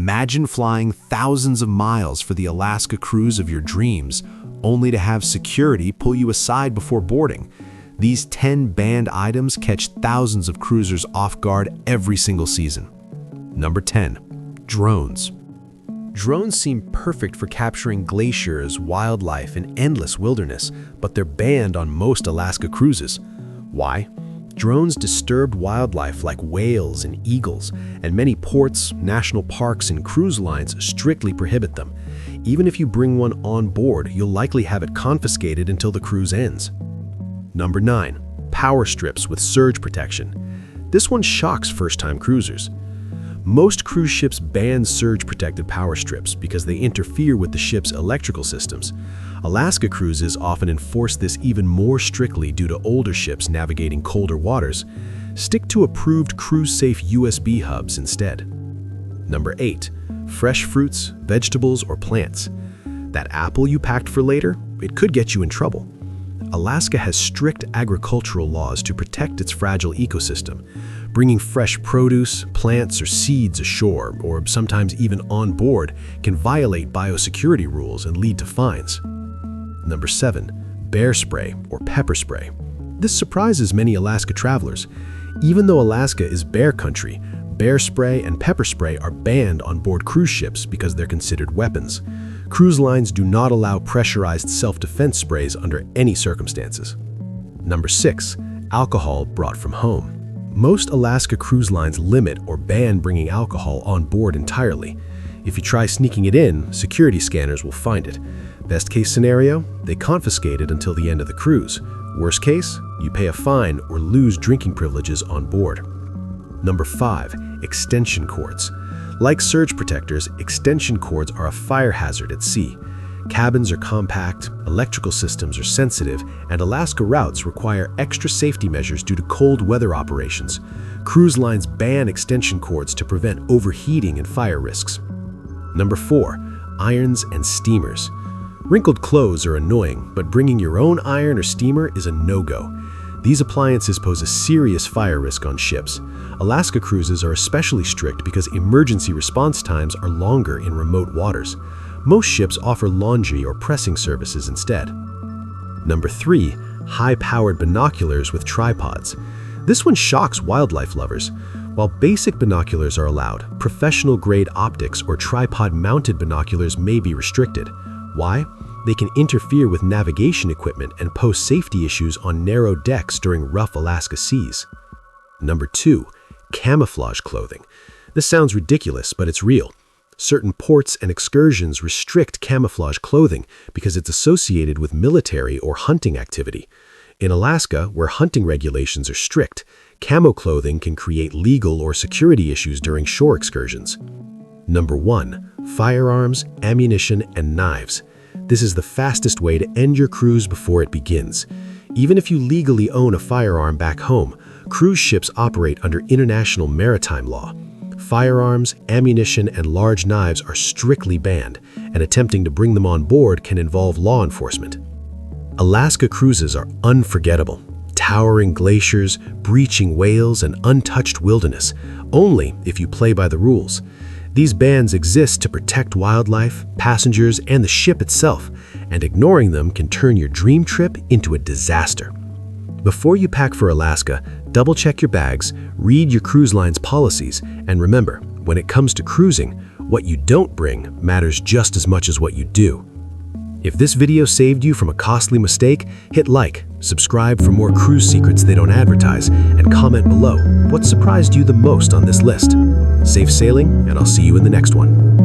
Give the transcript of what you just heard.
Imagine flying thousands of miles for the Alaska cruise of your dreams, only to have security pull you aside before boarding. These 10 banned items catch thousands of cruisers off guard every single season. Number 10. Drones. Drones seem perfect for capturing glaciers, wildlife, and endless wilderness, but they're banned on most Alaska cruises. Why? Drones disturb wildlife like whales and eagles, and many ports, national parks, and cruise lines strictly prohibit them. Even if you bring one on board, you'll likely have it confiscated until the cruise ends. Number 9. Power strips with surge protection. This one shocks first-time cruisers. Most cruise ships ban surge-protected power strips because they interfere with the ship's electrical systems. Alaska cruises often enforce this even more strictly due to older ships navigating colder waters. Stick to approved cruise-safe USB hubs instead. Number 8. Fresh fruits, vegetables, or plants. That apple you packed for later, it could get you in trouble. Alaska has strict agricultural laws to protect its fragile ecosystem. Bringing fresh produce, plants, or seeds ashore, or sometimes even on board, can violate biosecurity rules and lead to fines. Number 7. Bear spray or pepper spray. This surprises many Alaska travelers. Even though Alaska is bear country, bear spray and pepper spray are banned on board cruise ships because they're considered weapons. Cruise lines do not allow pressurized self-defense sprays under any circumstances. Number 6. Alcohol brought from home. Most Alaska cruise lines limit or ban bringing alcohol on board entirely. If you try sneaking it in, security scanners will find it. Best case scenario, they confiscate it until the end of the cruise. Worst case, you pay a fine or lose drinking privileges on board. Number 5. Extension cords. Like surge protectors, extension cords are a fire hazard at sea. Cabins are compact, electrical systems are sensitive, and Alaska routes require extra safety measures due to cold weather operations. Cruise lines ban extension cords to prevent overheating and fire risks. Number 4. Irons and steamers. Wrinkled clothes are annoying, but bringing your own iron or steamer is a no-go. These appliances pose a serious fire risk on ships. Alaska cruises are especially strict because emergency response times are longer in remote waters. Most ships offer laundry or pressing services instead. Number 3. High-powered binoculars with tripods. This one shocks wildlife lovers. While basic binoculars are allowed, professional-grade optics or tripod-mounted binoculars may be restricted. Why? They can interfere with navigation equipment and pose safety issues on narrow decks during rough Alaska seas. Number 2. Camouflage clothing. This sounds ridiculous, but it's real. Certain ports and excursions restrict camouflage clothing because it's associated with military or hunting activity. In Alaska, where hunting regulations are strict, camo clothing can create legal or security issues during shore excursions. Number 1. Firearms, ammunition, and knives. This is the fastest way to end your cruise before it begins. Even if you legally own a firearm back home, cruise ships operate under international maritime law. Firearms, ammunition, and large knives are strictly banned, and attempting to bring them on board can involve law enforcement. Alaska cruises are unforgettable. Towering glaciers, breaching whales, and untouched wilderness, only if you play by the rules. These bans exist to protect wildlife, passengers, and the ship itself, and ignoring them can turn your dream trip into a disaster. Before you pack for Alaska, double-check your bags, read your cruise line's policies, and remember, when it comes to cruising, what you don't bring matters just as much as what you do. If this video saved you from a costly mistake, hit like, subscribe for more cruise secrets they don't advertise, and comment below what surprised you the most on this list. Safe sailing, and I'll see you in the next one.